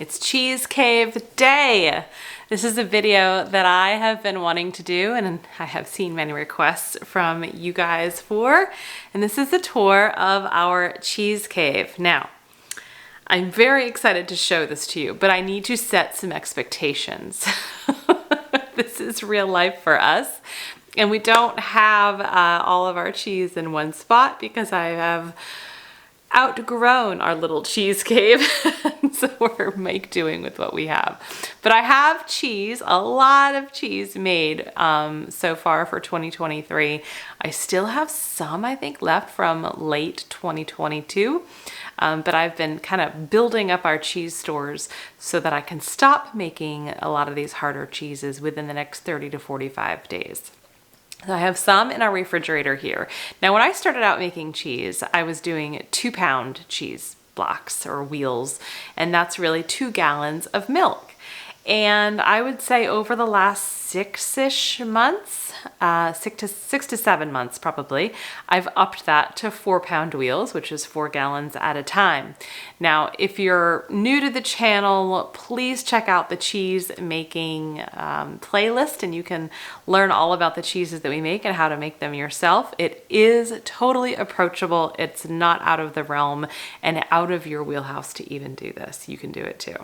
It's Cheese Cave Day. This is a video that I have been wanting to do and I have seen many requests from you guys for. And this is a tour of our cheese cave. Now, I'm very excited to show this to you, but I need to set some expectations. This is real life for us. And we don't have all of our cheese in one spot because I have outgrown our little cheese cave. So we're doing with what we have. But I have cheese, a lot of cheese made so far for 2023. I still have some, I think, left from late 2022. But I've been kind of building up our cheese stores so that I can stop making a lot of these harder cheeses within the next 30 to 45 days. So I have some in our refrigerator here. Now, when I started out making cheese, I was doing 2-pound cheese blocks or wheels, and that's really 2 gallons of milk. And I would say over the last 6-ish months, 6 to 7 months probably, I've upped that to 4-pound wheels, which is 4 gallons at a time. Now, if you're new to the channel, please check out the cheese making playlist, and you can learn all about the cheeses that we make and how to make them yourself. It is totally approachable. It's not out of the realm and out of your wheelhouse to even do this. You can do it too.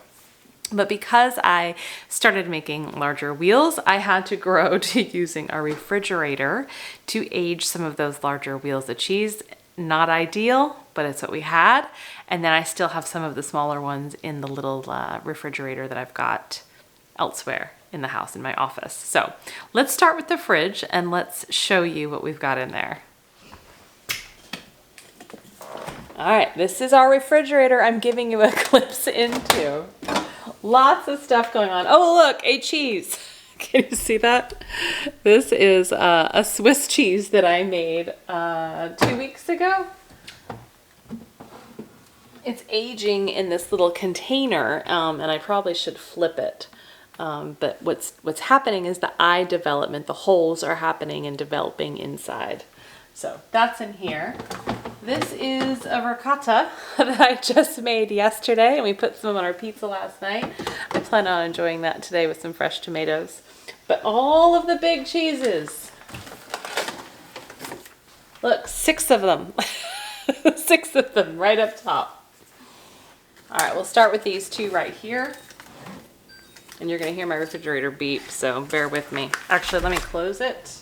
But because I started making larger wheels, I had to grow to using a refrigerator to age some of those larger wheels of cheese. Not ideal, but it's what we had. And then I still have some of the smaller ones in the little refrigerator that I've got elsewhere in the house, in my office. So let's start with the fridge and let's show you what we've got in there. All right, this is our refrigerator I'm giving you a glimpse into. Lots of stuff going on. Oh, look, a cheese. Can you see that? This is a Swiss cheese that I made 2 weeks ago. It's aging in this little container, and I probably should flip it. But what's happening is the eye development, the holes are happening and developing inside. So that's in here. This is a ricotta that I just made yesterday, and we put some on our pizza last night. I plan on enjoying that today with some fresh tomatoes. But all of the big cheeses. Look, 6 of them. 6 of them right up top. All right, we'll start with these 2 right here. And you're gonna hear my refrigerator beep, so bear with me. Actually, let me close it.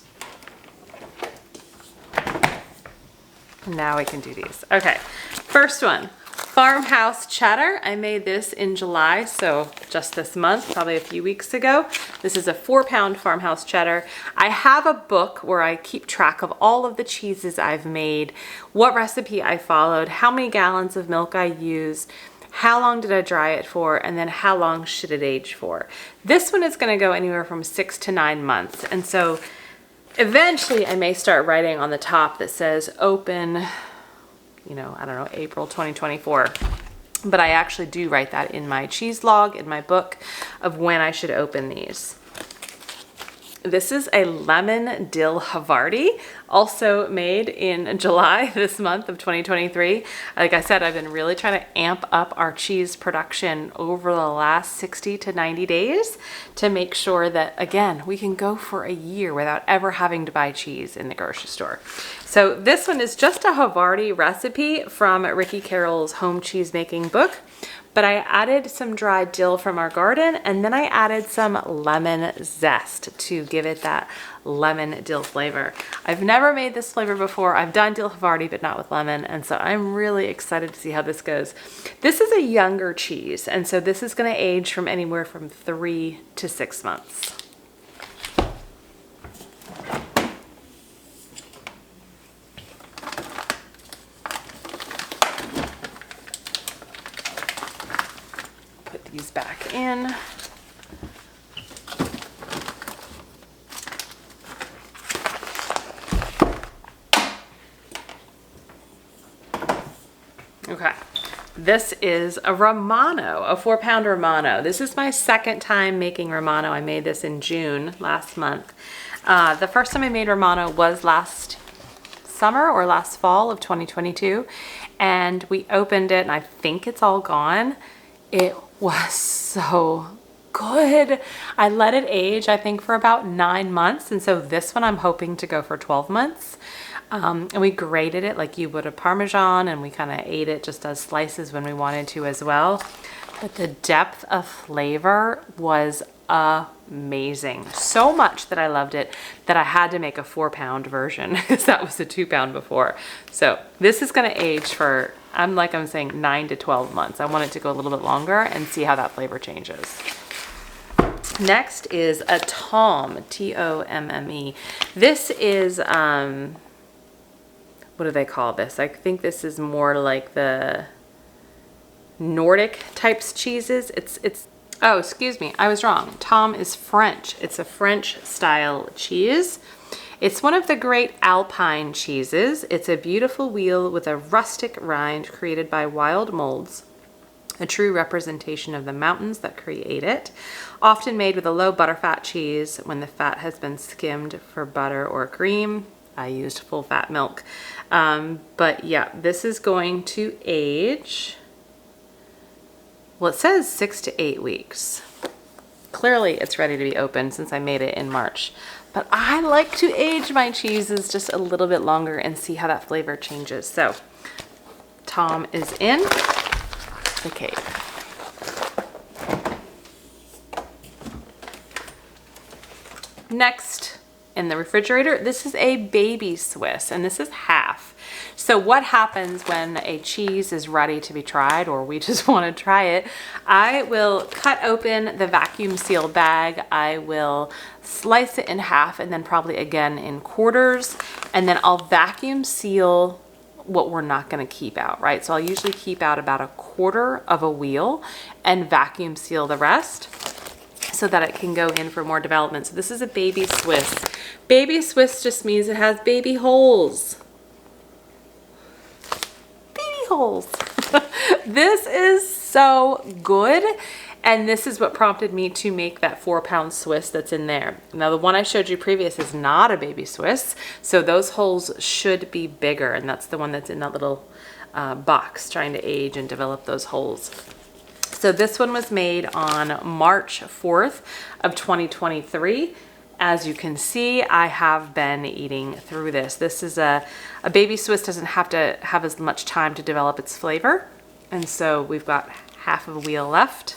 Now we can do these. Okay, first one, farmhouse cheddar. I made this in July, so just this month, probably a few weeks ago. This is a 4-pound farmhouse cheddar. I have a book where I keep track of all of the cheeses I've made, what recipe I followed, how many gallons of milk I used, how long did I dry it for, and then how long should it age for. This one is gonna go anywhere from 6 to 9 months, and so eventually I may start writing on the top that says open, I don't know, April 2024. But I actually do write that in my cheese log, in my book, of when I should open these. This is a lemon dill Havarti, also made in July this month of 2023. Like I said, I've been really trying to amp up our cheese production over the last 60 to 90 days to make sure that, again, we can go for a year without ever having to buy cheese in the grocery store. So this one is just a Havarti recipe from Ricky Carroll's home cheese making book. But I added some dried dill from our garden, and then I added some lemon zest to give it that lemon dill flavor. I've never made this flavor before. I've done dill Havarti, but not with lemon, and so I'm really excited to see how this goes. This is a younger cheese, and so this is gonna age from anywhere from 3 to 6 months. These back in. Okay, this is a Romano, a 4-pound Romano. This is my 2nd time making Romano. I made this in June last month. The first time I made Romano was last summer or last fall of 2022, and we opened it, and I think it's all gone. It was so good. I let it age, I think, for about 9 months. And so this one I'm hoping to go for 12 months. And we grated it like you would a Parmesan, and we kind of ate it just as slices when we wanted to as well. But the depth of flavor was amazing. So much that I loved it that I had to make a 4-pound version because that was a 2-pound before. So this is going to age for, I'm saying 9 to 12 months. I want it to go a little bit longer and see how that flavor changes. Next is a Tomme, Tomme. This is, what do they call this? I think this is more like the Nordic types cheeses. Oh, excuse me, I was wrong. Tomme is French. It's a French style cheese. It's one of the great Alpine cheeses. It's a beautiful wheel with a rustic rind created by wild molds, a true representation of the mountains that create it. Often made with a low butterfat cheese when the fat has been skimmed for butter or cream. I used full fat milk. But yeah, this is going to age, well, it says 6 to 8 weeks. Clearly it's ready to be opened since I made it in March. But I like to age my cheeses just a little bit longer and see how that flavor changes. So Tomme is in the cave. Next in the refrigerator, this is a baby Swiss, and this is half. So what happens when a cheese is ready to be tried, or we just want to try it, I will cut open the vacuum seal bag. I will slice it in half and then probably again in quarters, and then I'll vacuum seal what we're not going to keep out, right? So I'll usually keep out about 1/4 of a wheel and vacuum seal the rest so that it can go in for more development. So this is a baby Swiss. Baby Swiss just means it has baby holes. Baby holes. This is so good. And this is what prompted me to make that 4-pound Swiss that's in there. Now the one I showed you previous is not a baby Swiss, so those holes should be bigger, and that's the one that's in that little box trying to age and develop those holes. So this one was made on March 4th of 2023. As you can see, I have been eating through this. This is a baby Swiss doesn't have to have as much time to develop its flavor. And so we've got half of a wheel left.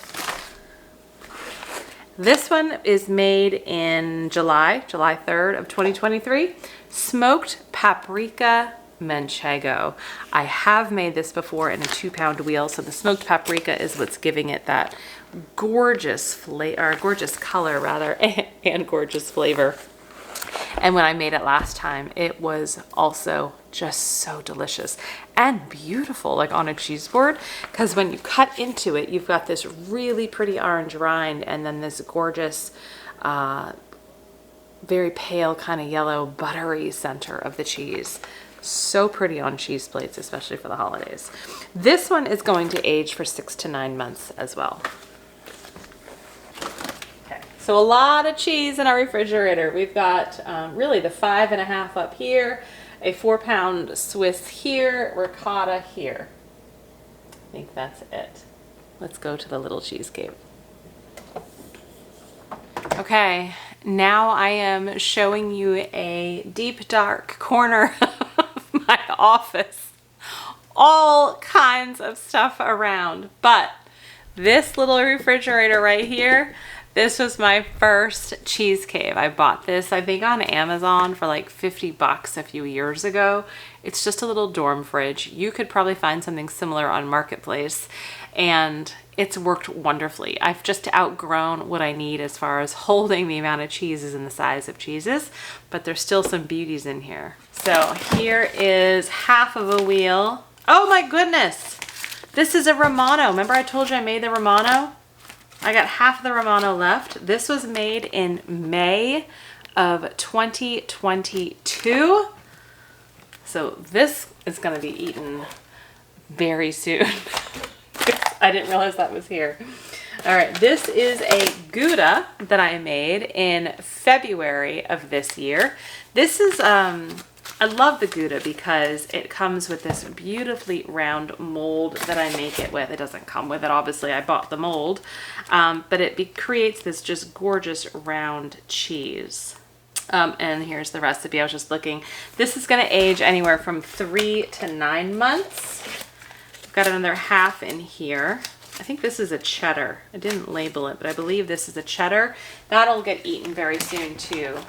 This one is made in July 3rd of 2023. Smoked paprika manchego. I have made this before in a 2-pound wheel, so the smoked paprika is what's giving it that gorgeous flavor, or gorgeous color rather, and gorgeous flavor. And when I made it last time, it was also just so delicious and beautiful, like on a cheese board, because when you cut into it, you've got this really pretty orange rind and then this gorgeous, very pale kind of yellow buttery center of the cheese. So pretty on cheese plates, especially for the holidays. This one is going to age for 6 to 9 months as well. Okay, so a lot of cheese in our refrigerator. We've got really the 5.5 up here, a 4-pound Swiss here, ricotta here. I think that's it. Let's go to the little cheese cave. Okay, now I am showing you a deep dark corner of my office. All kinds of stuff around, but this little refrigerator right here, this was my first cheese cave. I bought this, I think, on Amazon for like 50 bucks a few years ago. It's just a little dorm fridge. You could probably find something similar on Marketplace, and it's worked wonderfully. I've just outgrown what I need as far as holding the amount of cheeses and the size of cheeses, but there's still some beauties in here. So here is half of a wheel. Oh my goodness. This is a Romano. Remember I told you I made the Romano? I got half of the Romano left. This was made in May of 2022. So this is gonna be eaten very soon. I didn't realize that was here. All right, this is a Gouda that I made in February of this year. This is I love the Gouda because it comes with this beautifully round mold that I make it with. It doesn't come with it, obviously. I bought the mold, but it creates this just gorgeous round cheese. And here's the recipe. I was just looking. This is going to age anywhere from 3 to 9 months. I've got another half in here. I think this is a cheddar. I didn't label it, but I believe this is a cheddar. That'll get eaten very soon too.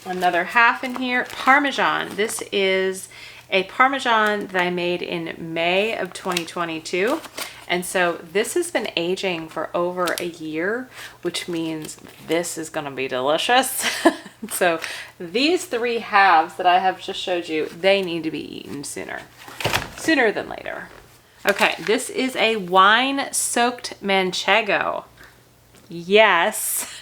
Another half in here. Parmesan. This is a Parmesan that I made in May of 2022. And so this has been aging for over a year, which means this is going to be delicious. So these 3 halves that I have just showed you, they need to be eaten sooner than later. Okay, this is a wine-soaked manchego. Yes.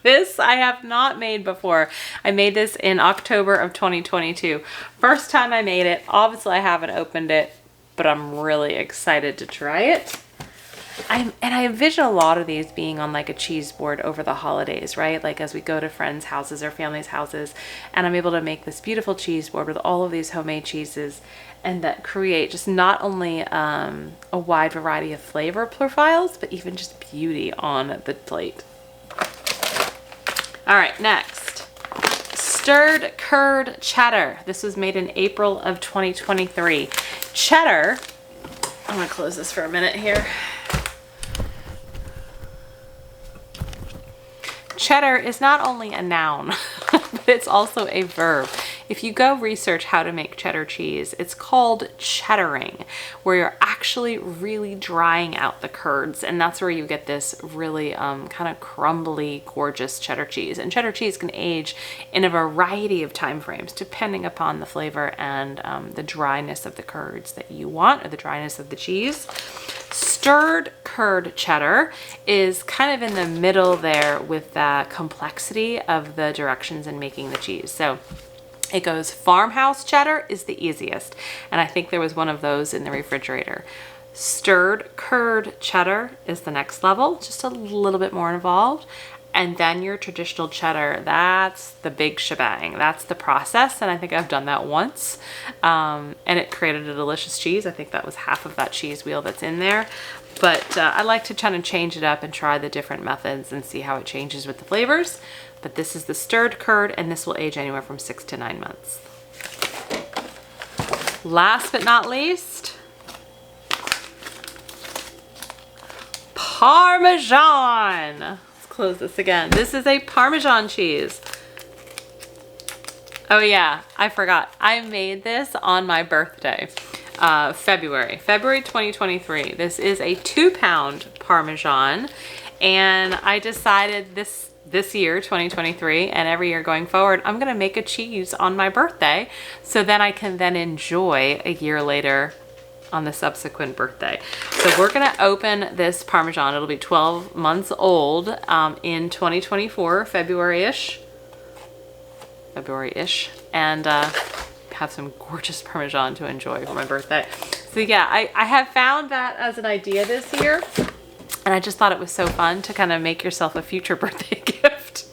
This I have not made before. I made this in October of 2022. First time I made it. Obviously I haven't opened it, but I'm really excited to try it. I envision a lot of these being on like a cheese board over the holidays, right? Like as we go to friends' houses or family's houses, and I'm able to make this beautiful cheese board with all of these homemade cheeses, and that create just not only a wide variety of flavor profiles, but even just beauty on the plate. All right, next, stirred curd cheddar. This was made in April of 2023. Cheddar, I'm gonna close this for a minute here. Cheddar is not only a noun, but it's also a verb. If you go research how to make cheddar cheese, it's called cheddaring, where you're actually really drying out the curds. And that's where you get this really kind of crumbly, gorgeous cheddar cheese. And cheddar cheese can age in a variety of time frames, depending upon the flavor and the dryness of the curds that you want, or the dryness of the cheese. Stirred curd cheddar is kind of in the middle there with the complexity of the directions in making the cheese. So it goes farmhouse cheddar is the easiest, and I think there was one of those in the refrigerator. Stirred curd cheddar is the next level, just a little bit more involved. And then your traditional cheddar, that's the big shebang. That's the process, and I think I've done that once. And it created a delicious cheese. I think that was half of that cheese wheel that's in there. But I like to kind of change it up and try the different methods and see how it changes with the flavors. But this is the stirred curd, and this will age anywhere from 6 to 9 months. Last but not least, Parmesan. Let's close this again. This is a Parmesan cheese. Oh yeah, I forgot. I made this on my birthday, February 2023. This is a 2-pound Parmesan, and I decided this year, 2023, and every year going forward, I'm gonna make a cheese on my birthday, so then I can then enjoy a year later on the subsequent birthday. So we're gonna open this Parmesan. It'll be 12 months old in 2024, February-ish, and have some gorgeous Parmesan to enjoy for my birthday. So yeah, I have found that as an idea this year, and I just thought it was so fun to kind of make yourself a future birthday gift.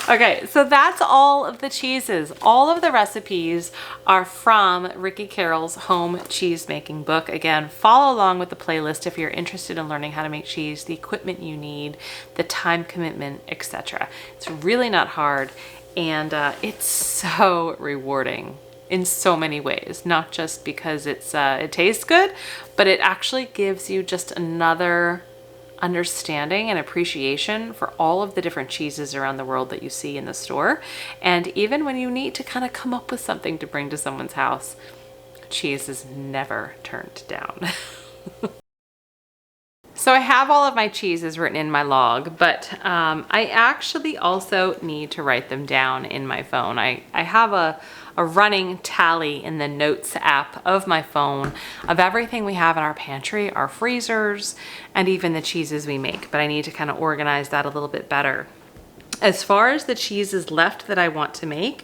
Okay, so that's all of the cheeses. All of the recipes are from Ricky Carroll's home cheese making book. Again, follow along with the playlist if you're interested in learning how to make cheese, the equipment you need, the time commitment, etc. It's really not hard, and it's so rewarding in so many ways, not just because it tastes good, but it actually gives you just another understanding and appreciation for all of the different cheeses around the world that you see in the store. And even when you need to kind of come up with something to bring to someone's house, cheese is never turned down. So I have all of my cheeses written in my log, but I actually also need to write them down in my phone. I have a running tally in the notes app of my phone of everything we have in our pantry, our freezers, and even the cheeses we make, but I need to kind of organize that a little bit better. As far as the cheeses left that I want to make,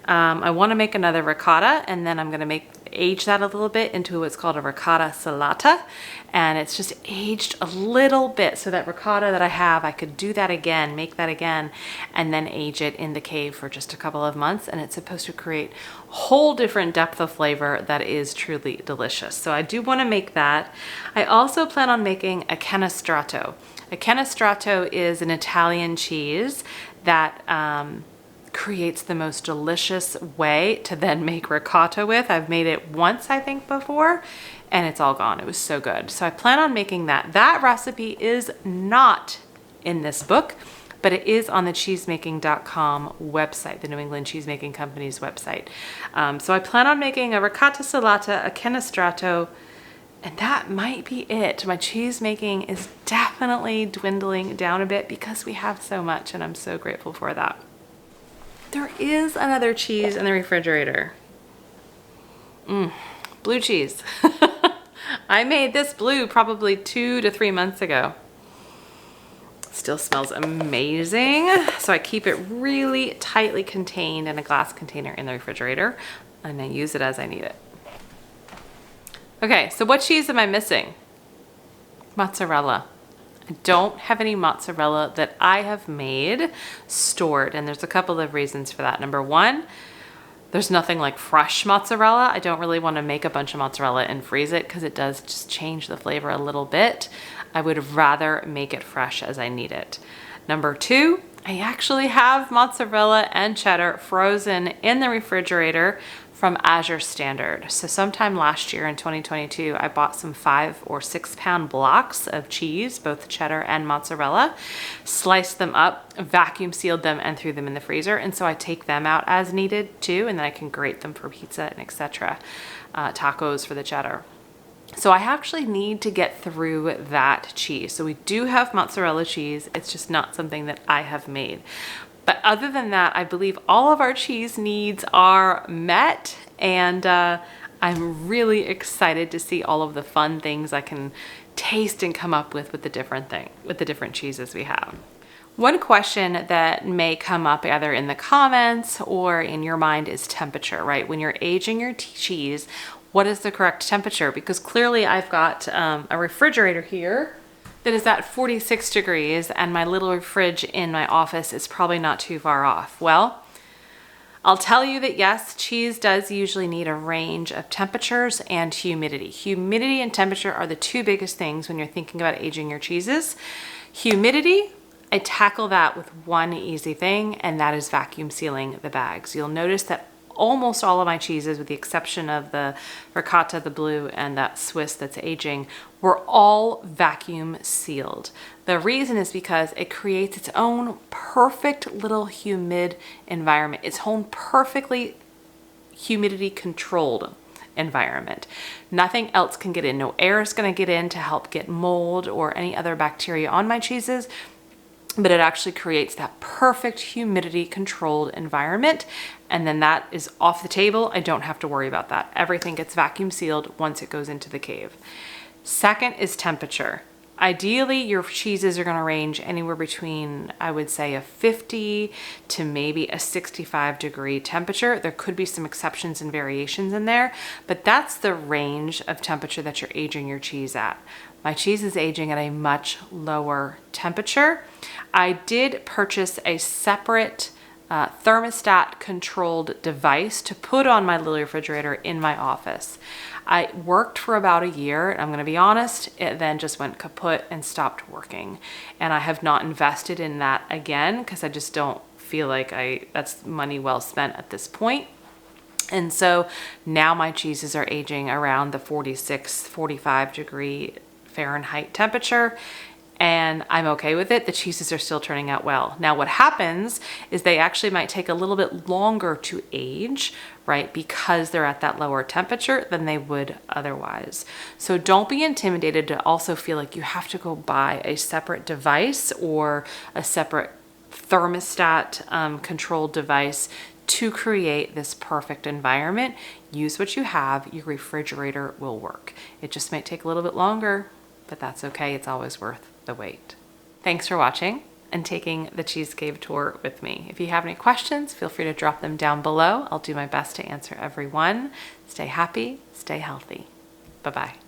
I want to make another ricotta, and then I'm going to make age that a little bit into what's called a ricotta salata. And it's just aged a little bit, so that ricotta that I have, I could do that again, make that again, and then age it in the cave for just a couple of months. And it's supposed to create a whole different depth of flavor that is truly delicious. So I do want to make that. I also plan on making a canestrato. A canestrato is an Italian cheese that creates the most delicious way to then make ricotta with. I've made it once, I think, before, and it's all gone. It was so good. So I plan on making that. That recipe is not in this book, but it is on the cheesemaking.com website, the New England Cheesemaking Company's website. So I plan on making a ricotta salata, a canestrato, and that might be it. My cheese making is definitely dwindling down a bit because we have so much, and I'm so grateful for that. There is another cheese in the refrigerator. Blue cheese. I made this blue probably 2 to 3 months ago. Still smells amazing. So I keep it really tightly contained in a glass container in the refrigerator, and I use it as I need it. Okay, so what cheese am I missing? Mozzarella. I don't have any mozzarella that I have made stored, and there's a couple of reasons for that. Number one, there's nothing like fresh mozzarella. I don't really want to make a bunch of mozzarella and freeze it because it does just change the flavor a little bit. I would rather make it fresh as I need it. Number two, I actually have mozzarella and cheddar frozen in the refrigerator from Azure Standard. So sometime last year in 2022, I bought some 5 or 6 pound blocks of cheese, both cheddar and mozzarella, sliced them up, vacuum sealed them, and threw them in the freezer. And so I take them out as needed too, and then I can grate them for pizza and etc. Tacos for the cheddar. So I actually need to get through that cheese. So we do have mozzarella cheese. It's just not something that I have made. But other than that, I believe all of our cheese needs are met, and I'm really excited to see all of the fun things I can taste and come up with the different cheeses we have. One question that may come up either in the comments or in your mind is temperature, right? When you're aging your cheese, what is the correct temperature? Because clearly I've got a refrigerator here that is at 46 degrees, and my little fridge in my office is probably not too far off. Well, I'll tell you that yes, cheese does usually need a range of temperatures and humidity. Humidity and temperature are the two biggest things when you're thinking about aging your cheeses. Humidity, I tackle that with one easy thing, and that is vacuum sealing the bags. You'll notice that almost all of my cheeses, with the exception of the ricotta, the blue, and that Swiss that's aging, were all vacuum sealed. The reason is because it creates its own perfect little humid environment, its own perfectly humidity controlled environment. Nothing else can get in. No air is going to get in to help get mold or any other bacteria on my cheeses, but it actually creates that perfect humidity controlled environment. And then that is off the table. I don't have to worry about that. Everything gets vacuum sealed once it goes into the cave. Second is temperature. Ideally, your cheeses are going to range anywhere between, I would say, a 50 to maybe a 65 degree temperature. There could be some exceptions and variations in there, but that's the range of temperature that you're aging your cheese at. My cheese is aging at a much lower temperature. I did purchase a separate thermostat controlled device to put on my little refrigerator in my office. I worked for about a year, and I'm going to be honest, it then just went kaput and stopped working. And I have not invested in that again because I just don't feel like that's money well spent at this point. And so now my cheeses are aging around the 46, 45 degree Fahrenheit temperature, and I'm okay with it. The cheeses are still turning out well. Now what happens is they actually might take a little bit longer to age, right? Because they're at that lower temperature than they would otherwise. So don't be intimidated to also feel like you have to go buy a separate device or a separate thermostat controlled device to create this perfect environment. Use what you have. Your refrigerator will work. It just might take a little bit longer, but that's okay. It's always worth the wait. Thanks for watching. and taking the Cheese Cave tour with me. If you have any questions, feel free to drop them down below. I'll do my best to answer every one. Stay happy, stay healthy. Bye-bye.